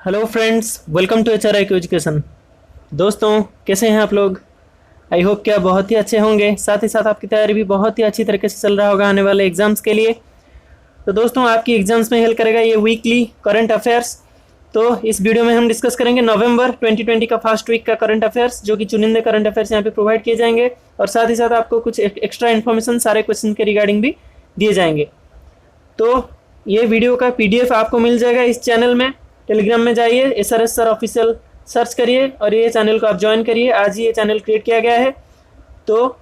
Hello friends, welcome to HRI education. दोस्तों, कैसे हैं आप लोग? आई होप कि आप बहुत ही अच्छे होंगे। साथ ही साथ आपकी तैयारी भी बहुत ही अच्छी तरीके से चल रहा होगा आने वाले एग्जाम्स के लिए। तो दोस्तों, आपकी एग्जाम्स में हेल्प करेगा ये वीकली करंट अफेयर्स। तो इस वीडियो में हम डिस्कस करेंगे नवंबर 2020 का फर्स्ट वीक का करंट अफेयर्स, जो कि चुनिंदे करंट अफेयर्स यहाँ पे प्रोवाइड किए जाएंगे। और साथ ही साथ आपको कुछ एक्स्ट्रा इन्फॉर्मेशन सारे क्वेश्चन के रिगार्डिंग भी दिए जाएंगे। तो ये वीडियो का पीडीएफ आपको मिल जाएगा इस चैनल में। टेलीग्राम में जाइए, एसआरएस सर ऑफिशियल सर्च करिए और ये चैनल को आप ज्वाइन करिए। आज ही ये चैनल क्रिएट किया गया है। तो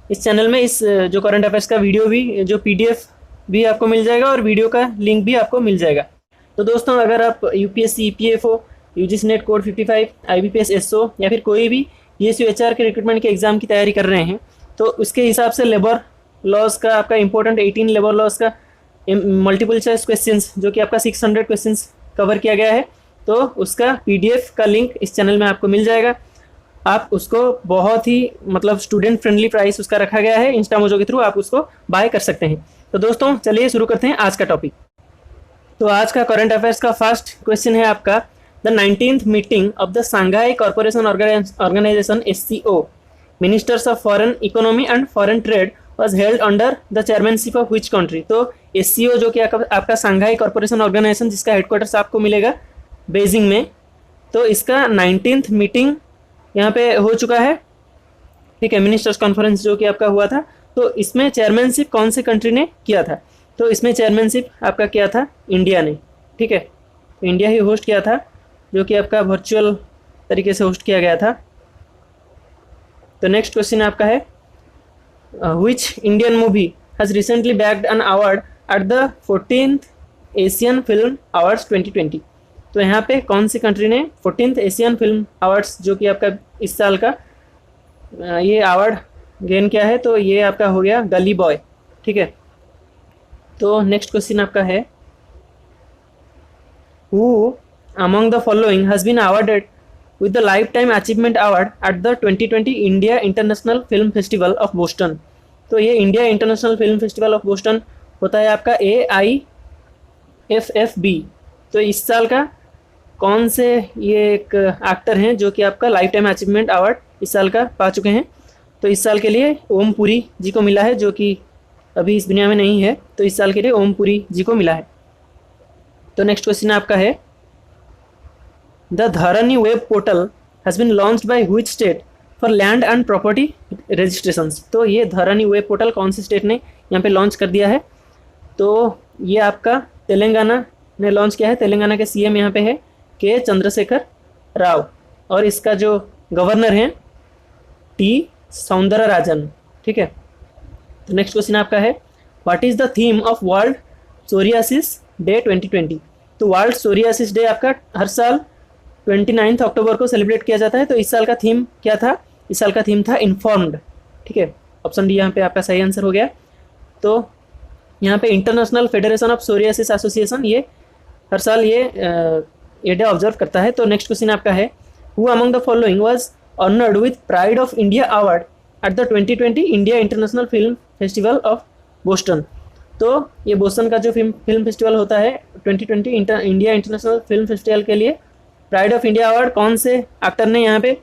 इस चैनल में इस जो करंट अफेयर्स का वीडियो भी, जो पीडीएफ भी आपको मिल जाएगा और वीडियो का लिंक भी आपको मिल जाएगा। तो दोस्तों, अगर आप UPSC, EPFO, UGC NET code 55, IBPS, SO या फिर कोई भी पीएसयू एचआर के रिक्रूटमेंट के एग्जाम की तैयारी कर रहे हैं, तो उसके हिसाब से लेबर लॉज का आपका इंपॉर्टेंट 18 लेबर लॉज का मल्टीपल चॉइस क्वेश्चंस, जो कि आपका 600 क्वेश्चंस कवर किया गया है, तो उसका पीडीएफ का लिंक इस चैनल में आपको मिल जाएगा। आप उसको बहुत ही स्टूडेंट फ्रेंडली प्राइस उसका रखा गया है, इंस्टामोजो के थ्रू आप उसको बाय कर सकते हैं। तो दोस्तों, चलिए शुरू करते हैं आज का टॉपिक। तो आज का करंट अफेयर्स का फर्स्ट क्वेश्चन है आपका, the 19th meeting of the Shanghai corporation organisation SCO ministers of foreign economy and foreign trade was held under the chairmanship of which country। तो SCO जो कि आपका सांघाई कॉर्पोरेशन ऑर्गेनाइजेशन, जिसका headquarters आपको मिलेगा Beijing में, तो इसका 19th मीटिंग यहाँ पे हो चुका है। ठीक है, मिनिस्टर्स कॉन्फ्रेंस जो कि आपका हुआ था, तो इसमें चेयरमैनशिप कौन से कंट्री ने किया था? तो इसमें चेयरमैनशिप आपका किया था इंडिया ने। ठीक है, तो इंडिया ही होस्ट किया था, जो कि आपका वर्चुअल तरीके से होस्ट किया गया था। तो नेक्स्ट क्वेश्चन आपका है, which Indian movie has recently bagged an award at the 14th Asian Film Awards 2020। तो यहाँ पे कौन सी कंट्री ने 14th एशियन फिल्म अवार्ड्स, जो कि आपका इस साल का ये अवार्ड गेन किया है? तो ये आपका हो गया गली बॉय। ठीक है, तो नेक्स्ट क्वेश्चन आपका है, who among the following has been awarded with the Lifetime Achievement Award at the 2020 India International Film Festival of Boston। तो ये India international film festival of Boston होता है आपका AIFFB। तो इस साल का कौन से ये एक एक्टर हैं जो कि आपका लाइफ टाइम अचीवमेंट अवार्ड इस साल का पा चुके हैं? तो इस साल के लिए ओम पुरी जी को मिला है, जो कि अभी इस दुनिया में नहीं है। तो इस साल के लिए ओम पुरी जी को मिला है। तो नेक्स्ट क्वेश्चन आपका है, the Dharani web portal has been launched by which state for land and property registrations. तो ये धरनी वेब पोर्टल कौन से स्टेट ने यहाँ पे लॉन्च कर दिया है? तो ये आपका तेलंगाना ने लॉन्च किया है। तेलंगाना के सीएम यहाँ पे है के चंद्रशेखर राव, और इसका जो गवर्नर हैं टी सौंदरराजन। ठीक है, तो नेक्स्ट क्वेश्चन आपका है, what is the theme of world psoriasis day 2020। तो वर्ल्ड सोरियासिस डे आपका हर साल 29 अक्टूबर को सेलिब्रेट किया जाता है। तो इस साल का थीम क्या था? इस साल का थीम था इन्फॉर्म्ड। ठीक है, ऑप्शन डी यहाँ पे आपका सही आंसर हो गया। तो यहाँ पे international federation of psoriasis association ये हर साल ये डे ऑब्जर्व करता है। तो नेक्स्ट क्वेश्चन आपका है, who among the following was honoured with pride of India award at the 2020 India international film festival of Boston. तो ये बोस्टन का जो फिल्म फेस्टिवल होता है 2020 इंडिया इंटरनेशनल फिल्म फेस्टिवल के लिए प्राइड ऑफ इंडिया अवार्ड कौन से एक्टर ने यहाँ पे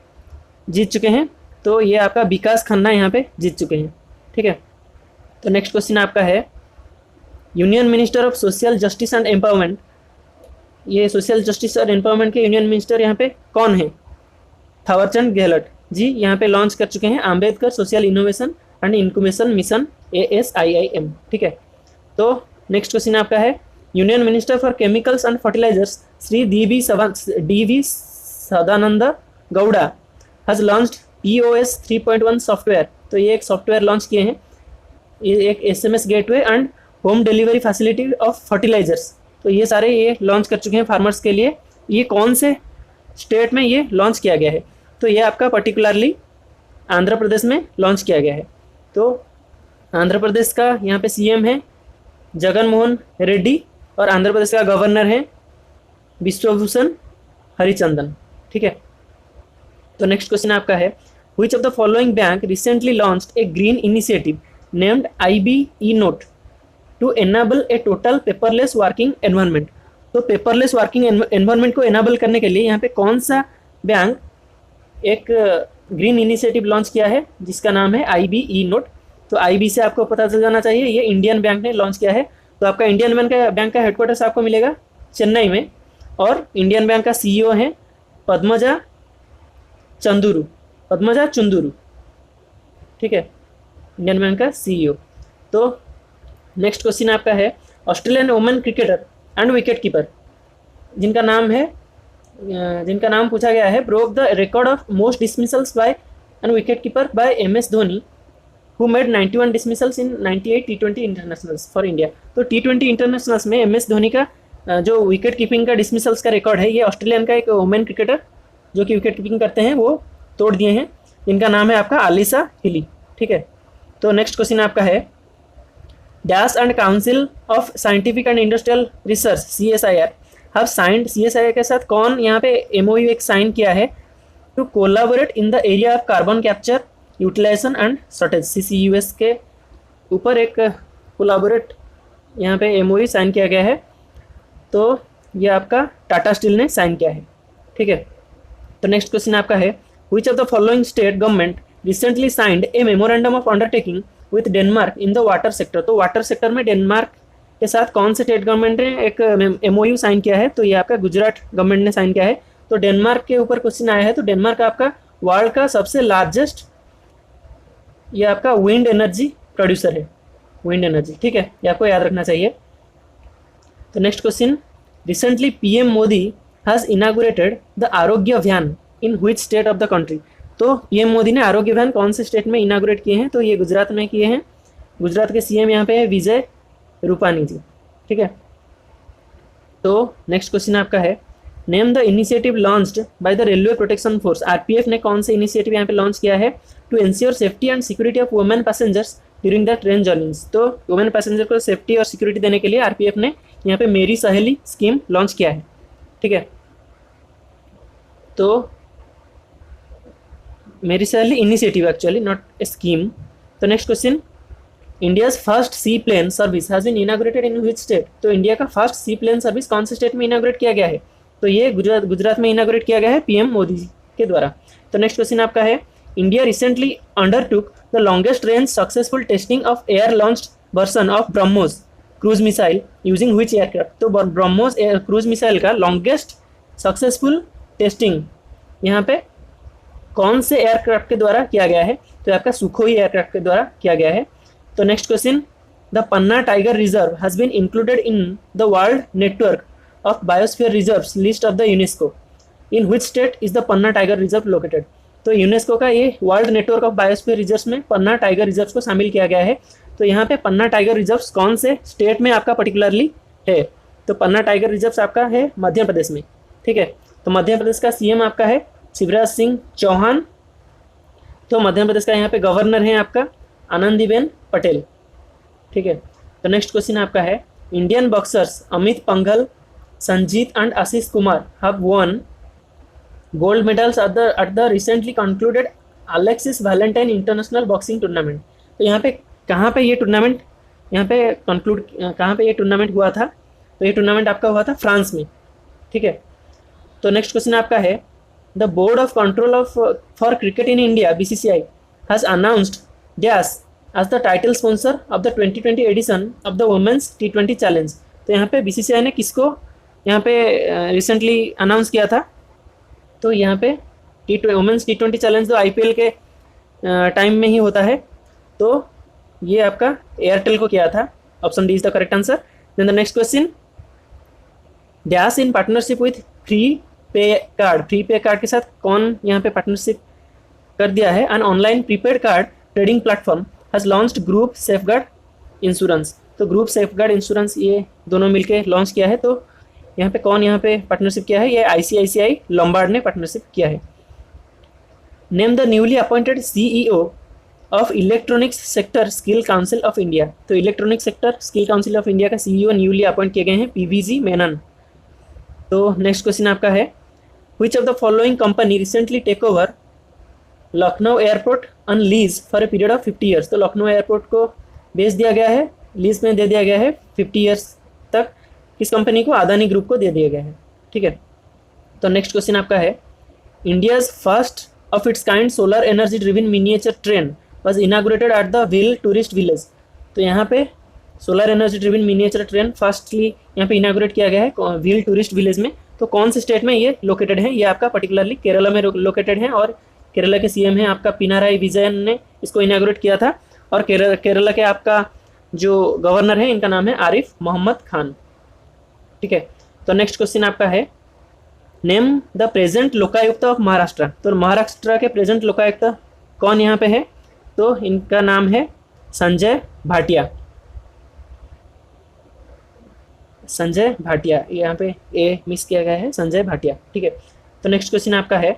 जीत चुके हैं? तो ये आपका विकास खन्ना यहाँ पे जीत चुके हैं। ठीक है, तो नेक्स्ट क्वेश्चन आपका है, union minister of social justice and empowerment, ये सोशल जस्टिस और एम्पावरमेंट के यूनियन मिनिस्टर यहाँ पे कौन है? थावरचंद गहलोत जी यहाँ पे लॉन्च कर चुके हैं Ambedkar social innovation and incubation mission ASIIM। ठीक है, तो नेक्स्ट क्वेश्चन आपका है, union minister for chemicals and fertilisers Shri DV Sadananda Gowda has launched POS 3.1 software. तो ये एक सॉफ्टवेयर लॉन्च किए हैं, ये एक SMS gateway and home delivery facility of fertilisers. तो ये सारे ये लॉन्च कर चुके हैं फार्मर्स के लिए। ये कौन से स्टेट में ये लॉन्च किया गया है? तो ये आपका पर्टिकुलरली आंध्र प्रदेश में लॉन्च किया गया है। तो आंध्र प्रदेश का यहाँ पे CM है जगन मोहन रेड्डी और आंध्र प्रदेश का गवर्नर है विश्वभूषण हरिचंदन। ठीक है, तो नेक्स्ट क्वेश्चन आपका है, which of the following bank recently launched a green initiative named IBE note to enable a total paperless working environment. तो पेपरलेस वर्किंग एनवायरनमेंट को एनाबल करने के लिए यहाँ पे कौन सा बैंक एक ग्रीन इनिशिएटिव लॉन्च किया है जिसका नाम है IBE नोट। तो IB से आपको पता चल जाना चाहिए ये इंडियन बैंक ने लॉन्च किया है। तो आपका इंडियन बैंक का हेडक्वार्टर्स आपको मिलेगा चेन्नई में, और इंडियन बैंक का CEO है पद्मजा चंदुरू, ठीक है, इंडियन बैंक का CEO। तो नेक्स्ट क्वेश्चन आपका है Australian women cricketer and wicket keeper जिनका नाम पूछा गया है broke the record of most dismissals by and wicket keeper by MS Dhoni who made 91 dismissals in 98 T20 internationals for India. तो T20 इंटरनेशनल्स में MS धोनी का जो विकेट कीपिंग का डिसमिसल्स का रिकॉर्ड है ये ऑस्ट्रेलियन का एक वुमेन क्रिकेटर जो कि विकेट कीपिंग करते हैं वो तोड़ दिए हैं, इनका नाम है आपका आलिसा हिली, ठीक है। तो नेक्स्ट क्वेश्चन आपका है dash and council of scientific and industrial research CSIR have signed, CSIR के साथ कौन यहाँ पे MOU एक साइन किया है to collaborate in the area of carbon capture utilisation and storage, CCUS के ऊपर एक कोलाबोरेट यहाँ पे MOU साइन किया गया है। तो ये आपका टाटा स्टील ने साइन किया है, ठीक है। तो नेक्स्ट क्वेश्चन आपका है which of the following state government recently signed A memorandum of undertaking with Denmark in the water sector. तो वाटर सेक्टर में डेनमार्क के साथ कौन से स्टेट गवर्नमेंट ने एक MOU साइन किया है? तो ये आपका गुजरात गवर्नमेंट ने साइन किया है। तो डेनमार्क के ऊपर क्वेश्चन आया है। तो डेनमार्क आपका वर्ल्ड का सबसे लार्जेस्ट ये आपका विंड एनर्जी प्रोड्यूसर है, विंड एनर्जी, ठीक है, ये आपको याद रखना चाहिए। तो next question recently PM Modi has inaugurated the आरोग्य अभियान इन which state of the country. तो PM मोदी ने आरोग्य अभियान कौन से स्टेट में इनागुरेट किए हैं? तो ये गुजरात में किए हैं। गुजरात के CM यहाँ पे है विजय रूपानी जी, ठीक है। तो नेक्स्ट क्वेश्चन आपका है name the initiative launched by the railway protection force. RPF ने कौन से इनिशिएटिव यहाँ पे लॉन्च किया है to ensure safety and security of women passengers during the train journeys. तो वुमेन पैसेंजर को सेफ्टी और सिक्योरिटी देने के लिए RPF ने यहाँ पे मेरी सहेली स्कीम लॉन्च किया है, ठीक है। तो Meri Saheli initiative actually, not a scheme. तो next question India's first sea plane service has been inaugurated in which state. तो इंडिया का फर्स्ट सी प्लेन सर्विस कौन से स्टेट में इनागुरेट किया गया है? तो ये गुजरात में इनागुरेट किया गया है PM मोदी जी के द्वारा। तो नेक्स्ट क्वेश्चन आपका है India recently undertook the longest range successful testing of air launched version of BrahMos cruise missile using which aircraft. तो ब्रह्मोस क्रूज मिसाइल का लॉन्गेस्ट सक्सेसफुल टेस्टिंग यहाँ पे कौन से एयरक्राफ्ट के द्वारा किया गया है? तो आपका सुखोई एयरक्राफ्ट के द्वारा किया गया है। तो next question the Panna tiger reserve has been included in the world network of biosphere reserves list of the UNESCO in which state is the Panna tiger reserve located. तो यूनेस्को का ये world network of biosphere reserves में Panna tiger reserves को शामिल किया गया है। तो यहाँ पे पन्ना टाइगर रिजर्व्स कौन से स्टेट में आपका पर्टिकुलरली है? तो पन्ना टाइगर रिजर्व्स आपका है मध्य प्रदेश में, ठीक है। तो मध्य प्रदेश का CM आपका है शिवराज सिंह चौहान। तो मध्य प्रदेश का यहाँ पे गवर्नर है आपका आनंदीबेन पटेल, ठीक है। तो नेक्स्ट क्वेश्चन आपका है Indian boxers Amit Panghal, Sanjeet and Ashish Kumar have won gold medals at the recently concluded Alexis Valentine international boxing tournament. तो यहाँ पे कहाँ पे ये टूर्नामेंट कहाँ पे ये टूर्नामेंट हुआ था? तो ये टूर्नामेंट आपका हुआ था फ्रांस में, ठीक है। तो नेक्स्ट क्वेश्चन आपका है the board of control for cricket in India BCCI has announced dash as the title sponsor of the 2020 edition of the women's T20 challenge. तो यहाँ पे BCCI ने किसको यहाँ पे रिसेंटली अनाउंस किया था? तो यहाँ पे वुमेन्स T20 चैलेंज तो IPL के टाइम में ही होता है। तो ये आपका एयरटेल को किया था। Option D is the correct answer. Then the next question dash in partnership with free pay card के साथ कौन यहाँ पे पार्टनरशिप कर दिया है? An online prepaid card trading platform has launched group safeguard insurance. तो ग्रुप सेफगार्ड इंश्योरेंस ये दोनों मिलके लॉन्च किया है। तो यहाँ पे कौन यहाँ पे पार्टनरशिप किया है? ये ICICI लॉम्बार्ड ने पार्टनरशिप किया है। Name the newly appointed CEO of electronics sector skill council of India. तो electronic sector skill council of India का CEO न्यूली अपॉइंट किए गए हैं PVG मेनन। तो नेक्स्ट क्वेश्चन आपका है which of the following company recently take over Lucknow airport on lease for a period of 50 years. तो Lucknow airport को बेच दिया गया है, लीज में दे दिया गया है 50 ईयर्स तक। किस कंपनी को? अदानी ग्रुप को दे दिया गया है। ठीक है, तो नेक्स्ट क्वेश्चन आपका है, India's first of its kind solar energy driven miniature train was inaugurated at the wheel tourist village. तो यहाँ पे solar energy driven miniature train firstly यहाँ पे इनागुरेट किया गया है व्हील टूरिस्ट विलेज में। तो कौन से स्टेट में ये लोकेटेड है? ये आपका पर्टिकुलरली केरला में लोकेटेड है, और केरला के सीएम है आपका पिनाराई विजयन ने इसको इनागुरेट किया था। और केरला के आपका जो गवर्नर है इनका नाम है आरिफ मोहम्मद खान। ठीक है, तो नेक्स्ट क्वेश्चन आपका है, name the present Lokayukta of Maharashtra. तो महाराष्ट्र के प्रेजेंट लोकायुक्त कौन यहाँ पे है? तो इनका नाम है संजय भाटिया। संजय भाटिया, यहाँ पे ए मिस किया गया है, संजय भाटिया। ठीक है, तो नेक्स्ट क्वेश्चन आपका है,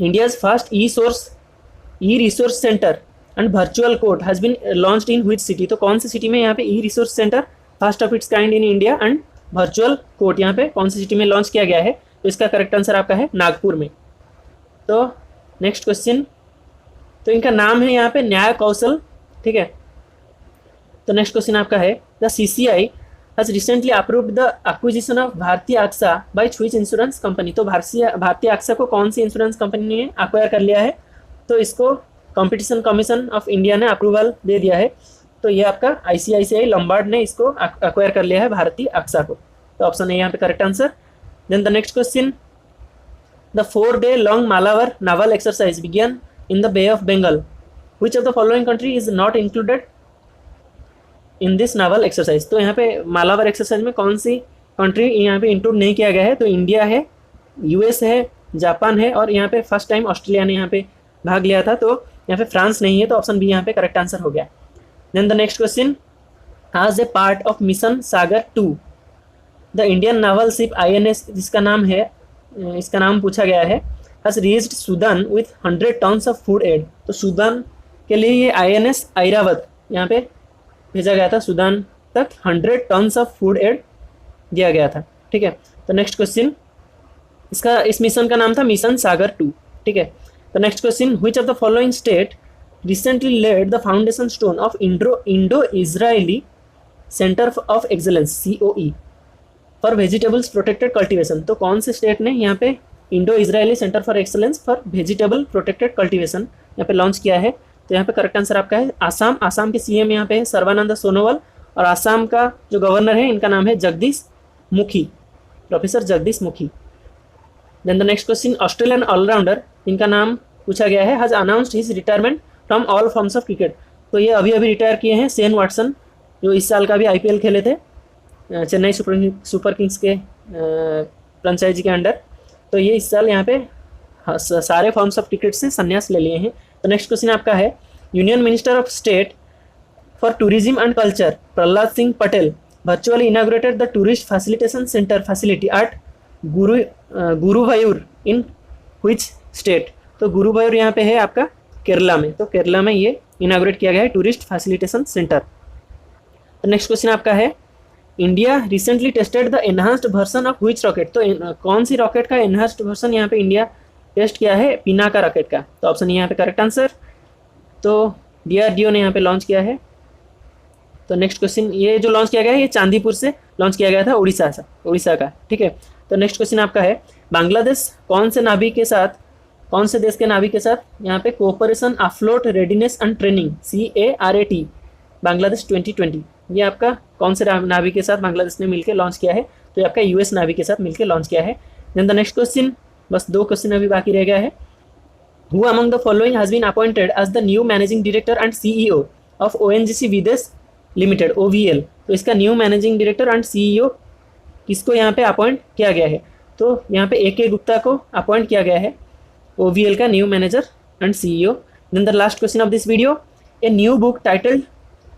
India's first e resource centre and virtual court has been launched in which city. तो कौन सी सिटी में यहाँ पे e resource centre first of its kind in India and virtual court यहाँ पे कौन सी सिटी में लॉन्च किया गया है? तो इसका करेक्ट आंसर आपका है नागपुर में। तो नेक्स्ट क्वेश्चन, तो इनका नाम है यहाँ पे न्याय कौशल। ठीक है, तो नेक्स्ट क्वेश्चन आपका है, the CCI has recently approved the acquisition of भारतीय AXA by which insurance company। तो भारतीय AXA को कौन सी इंश्योरेंस कंपनी ने अक्वायर कर लिया है? तो इसको कंपटीशन कमीशन ऑफ इंडिया ने अप्रूवल दे दिया है। तो ये आपका ICICI लंबार्ड ने इसको अक्वायर कर लिया है भारतीय AXA को। तो ऑप्शन है यहाँ पे correct answer. Then the next question, the 4-day long Malabar naval exercise began in the bay of Bengal, which of the following country is not included in this naval exercise. तो यहाँ पे मालावर एक्सरसाइज में कौन सी कंट्री यहाँ पे इंक्लूड नहीं किया गया है? तो इंडिया है, US है, जापान है, और यहाँ पे फर्स्ट टाइम ऑस्ट्रेलिया ने यहाँ पे भाग लिया था। तो यहाँ पे फ्रांस नहीं है, तो ऑप्शन बी यहाँ पे करेक्ट आंसर हो गया। Then the next question, as a part of mission Sagar 2 the Indian naval ship INS, जिसका नाम है, इसका नाम पूछा गया है, has reached Sudan with 100 tons of food aid. तो सूडान के लिए ये INS ऐरावत यहाँ पे भेजा गया था, सूडान तक 100 टन्स ऑफ फूड एड दिया गया था। ठीक है, तो नेक्स्ट क्वेश्चन, इस मिशन का नाम था मिशन सागर 2। ठीक है, तो next question, which of the following state recently laid the foundation stone of Indo Israeli centre of excellence COE for vegetables protected cultivation. तो कौन से स्टेट ने यहाँ पे Indo Israeli centre for excellence for vegetable protected cultivation यहाँ पे launch किया है? तो यहाँ पे करेक्ट आंसर आपका है आसाम। आसाम के CM यहाँ पे है सर्बानंद सोनोवाल, और आसाम का जो गवर्नर है इनका नाम है Jagdish Mukhi, professor Jagdish Mukhi. Then the next question, Australian allrounder इनका नाम पूछा गया है, has announced his retirement from all forms of cricket. तो ये अभी रिटायर किए हैं शेन वाटसन, जो इस साल का भी IPL खेले थे चेन्नई सुपर किंग्स के फ्रेंचाइजी के अंडर। तो ये इस साल यहाँ पे सारे फॉर्म्स ऑफ क्रिकेट से संन्यास ले लिए हैं। तो नेक्स्ट क्वेश्चन आपका है, union minister of state for tourism and culture Prahlad Singh Patel virtually inaugurated the tourist facilitation centre facility eight Guruvayur in which state. तो गुरुवायूर यहाँ पे है आपका केरला में। तो केरला में ये इनाग्रेट किया गया है टूरिस्ट फैसिलिटेशन सेंटर। तो नेक्स्ट क्वेश्चन आपका है, India recently tested the enhanced version of which rocket. तो कौन सी रॉकेट का एनहांस्ड वर्जन यहाँ पे इंडिया टेस्ट किया है? पिनाका रॉकेट का। तो ऑप्शन यहाँ पे करेक्ट आंसर। तो DRDO ने यहाँ पे लॉन्च किया है। तो नेक्स्ट क्वेश्चन, ये जो लॉन्च किया गया है ये चांदीपुर से लॉन्च किया गया था, उड़ीसा का। ठीक है, तो नेक्स्ट क्वेश्चन आपका है, बांग्लादेश कौन से देश के नावी के साथ यहाँ पे cooperation afloat readiness and training CARAT Bangladesh 2020, ये आपका कौन से नावी के साथ बांग्लादेश ने मिलकर लॉन्च किया है? तो ये आपका US नावी के साथ मिलकर लॉन्च किया है। देन द नेक्स्ट क्वेश्चन, बस 2 क्वेश्चन अभी बाकी रह गया है, who among the following has been appointed as the new managing director and CEO of ONGC Videsh limited OVL। तो इसका new managing director and CEO किसको यहाँ पे अपॉइंट किया गया है? तो यहाँ पे AK गुप्ता को अपॉइंट किया गया है OVL का new manager and CEO। Then the last question of this video, a new book titled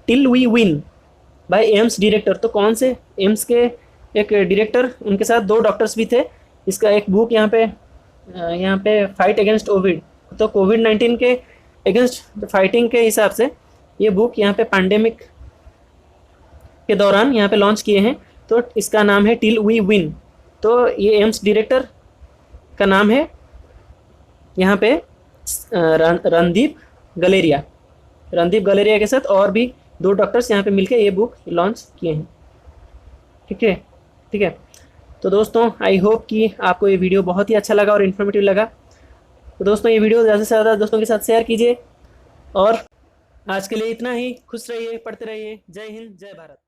till we win by AIIMS director. तो कौन से एम्स के एक डायरेक्टर, उनके साथ 2 डॉक्टर्स भी थे, इसका एक बुक यहाँ पे फाइट अगेंस्ट कोविड, तो कोविड-19 के अगेंस्ट फाइटिंग के हिसाब से ये बुक यहाँ पे पैंडेमिक के दौरान यहाँ पे लॉन्च किए हैं। तो इसका नाम है टिल वी विन। तो ये एम्स डायरेक्टर का नाम है यहाँ पे रणदीप गलेरिया के साथ और भी 2 डॉक्टर्स यहाँ पे मिलकर ये बुक लॉन्च किए हैं। ठीक है, ठीक है। तो दोस्तों आई होप कि आपको ये वीडियो बहुत ही अच्छा लगा और इन्फॉर्मेटिव लगा। तो दोस्तों ये वीडियो ज़्यादा से ज़्यादा दोस्तों के साथ शेयर कीजिए। और आज के लिए इतना ही। खुश रहिए, पढ़ते रहिए। जय हिंद, जय भारत।